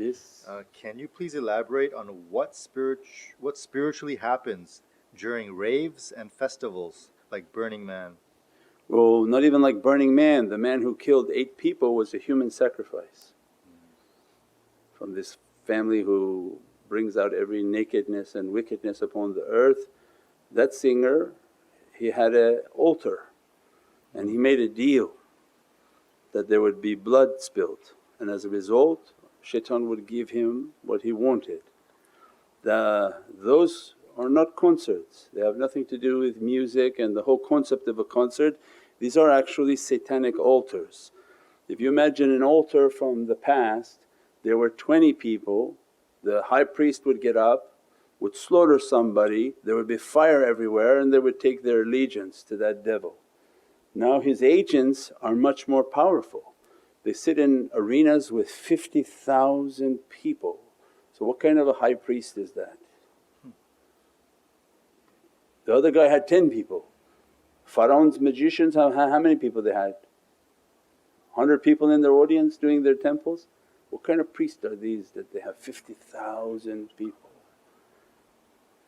Yes. Can you please elaborate on what spiritually happens during raves and festivals like Burning Man? Well, not even like Burning Man, the man who killed 8 people was a human sacrifice from this family who brings out every nakedness and wickedness upon the earth. That singer, he had an altar and he made a deal that there would be blood spilled, and as a result shaitan would give him what he wanted. Those are not concerts, they have nothing to do with music and the whole concept of a concert. These are actually satanic altars. If you imagine an altar from the past, there were 20 people, the high priest would get up, would slaughter somebody, there would be fire everywhere and they would take their allegiance to that devil. Now his agents are much more powerful. They sit in arenas with 50,000 people. So what kind of a high priest is that? The other guy had 10 people. Pharaoh's magicians, how many people they had? 100 people in their audience doing their temples? What kind of priests are these that they have 50,000 people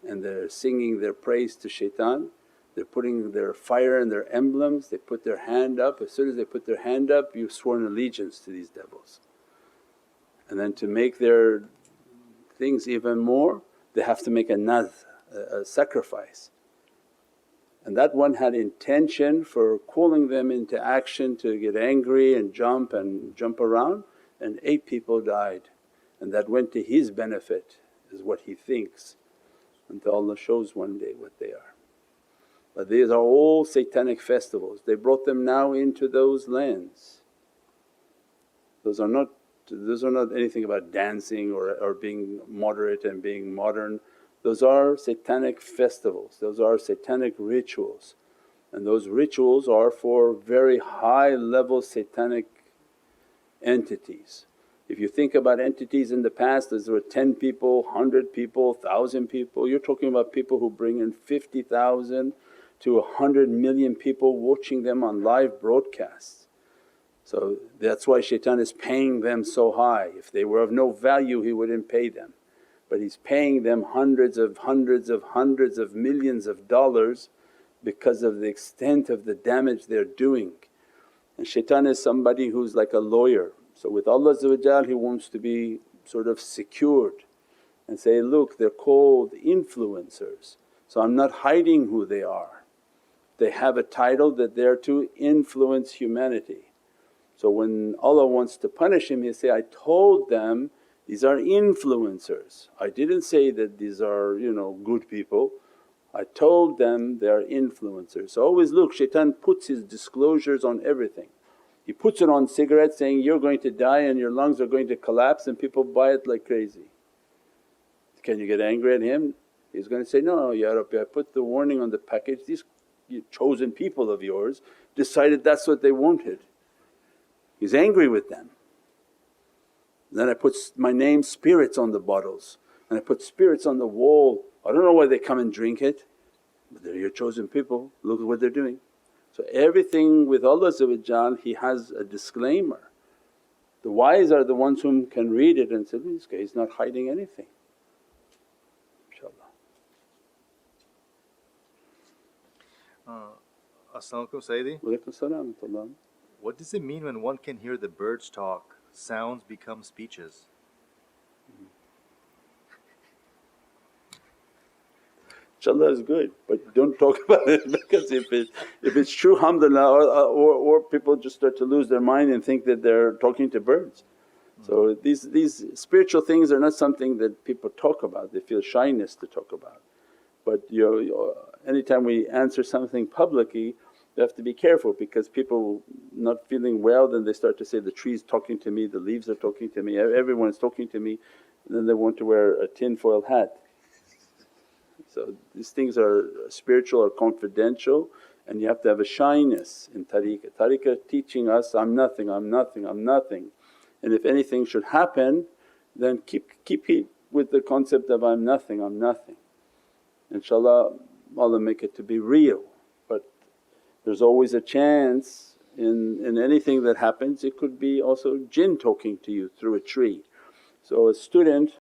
and they're singing their praise to shaitan? They're putting their fire and their emblems, they put their hand up. As soon as they put their hand up, you've sworn allegiance to these devils. And then to make their things even more, they have to make a nadhr, a sacrifice. And that one had intention for calling them into action to get angry and jump around, and 8 people died. And that went to his benefit is what he thinks, until Allah shows one day what they are. But these are all satanic festivals, they brought them now into those lands. Those are not anything about dancing or being moderate and being modern. Those are satanic festivals, those are satanic rituals, and those rituals are for very high level satanic entities. If you think about entities in the past, there were 10 people, 100 people, 1,000 people. You're talking about people who bring in 50,000 to 100 million people watching them on live broadcasts. So that's why shaitan is paying them so high. If they were of no value he wouldn't pay them, but he's paying them hundreds of millions of dollars because of the extent of the damage they're doing. And shaitan is somebody who's like a lawyer. So with Allah he wants to be sort of secured and say, look, they're called influencers, so I'm not hiding who they are. They have a title that they're to influence humanity. So when Allah wants to punish him, he'll say, I told them these are influencers, I didn't say that these are good people, I told them they are influencers. So always look, shaitan puts his disclosures on everything. He puts it on cigarettes saying, you're going to die and your lungs are going to collapse, and people buy it like crazy. Can you get angry at him? He's going to say, no, Ya Rabbi, I put the warning on the package, these chosen people of yours decided that's what they wanted. He's angry with them. Then I put my name spirits on the bottles and I put spirits on the wall. I don't know why they come and drink it, but they're your chosen people, look at what they're doing. So everything with Allah He has a disclaimer. The wise are the ones whom can read it and say, this guy is not hiding anything, inshaAllah. As-salamu alaykum Sayyidi. Walaikum salam. What does it mean when one can hear the birds talk, sounds become speeches? InshaAllah is good, but don't talk about it because if it's true, alhamdulillah, or people just start to lose their mind and think that they're talking to birds. So these spiritual things are not something that people talk about, they feel shyness to talk about. But anytime we answer something publicly, we have to be careful because people not feeling well, then they start to say, the tree's talking to me, the leaves are talking to me, everyone's talking to me, and then they want to wear a tinfoil hat. So these things are spiritual or confidential, and you have to have a shyness in tariqah. Tariqah teaching us, I'm nothing, I'm nothing, I'm nothing. And if anything should happen, then keep it with the concept of I'm nothing, I'm nothing. InshaAllah Allah make it to be real. But there's always a chance in anything that happens, it could be also jinn talking to you through a tree. So a student